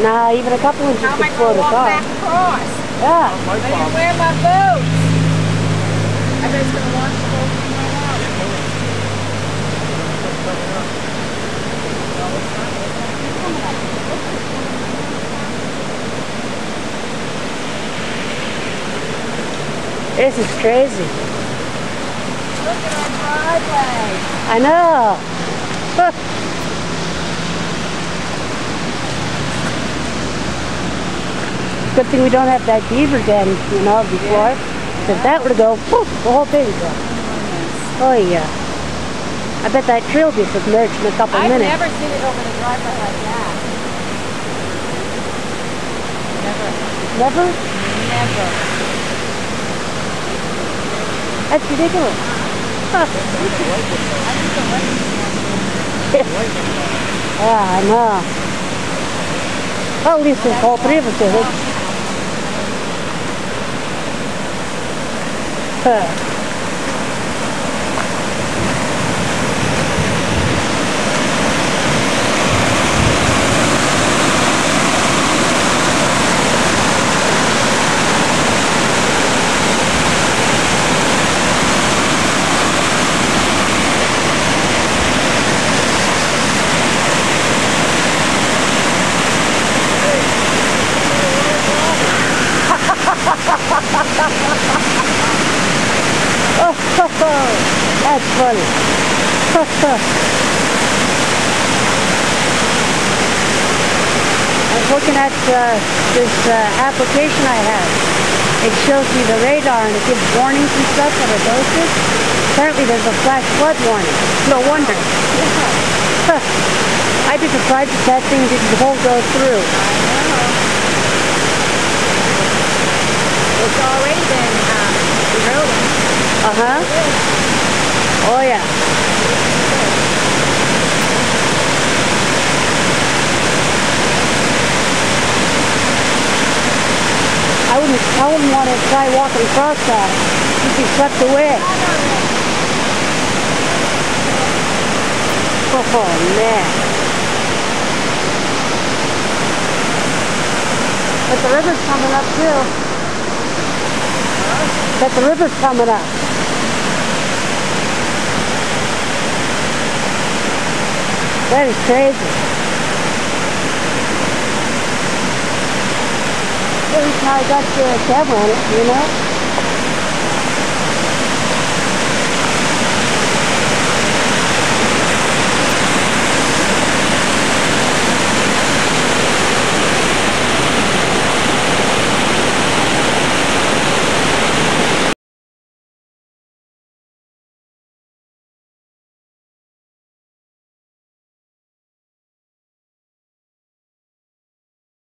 Nah, even a couple inches How am I could going float to us walk off. back across? Yeah. I didn't wear my boots. I bet it's going to wash the whole thing right out. This is crazy. Look at our driveway. I know. Good thing we don't have that beaver den, you know, before. If that were to go, poof, the whole thing would go. Oh yeah. I bet that trail will be submerged in a couple I've minutes. never seen it over the driveway like that. Never. Never? Never. That's ridiculous. Huh. Yeah, I know. Well, at least there's all three of us in it. Huh. That's funny. I was looking at this application I have. It shows me the radar and it gives warnings and stuff that are posted. Apparently there's a flash flood warning. No wonder. I'd be surprised if that thing won't go through. It's already been eroding. Uh-huh. Oh, yeah. I wouldn't want to try walking across that. You'd be swept away. Oh, man. But the river's coming up, too. But the river's coming up. That is crazy. At least now I got the camera on it, you know?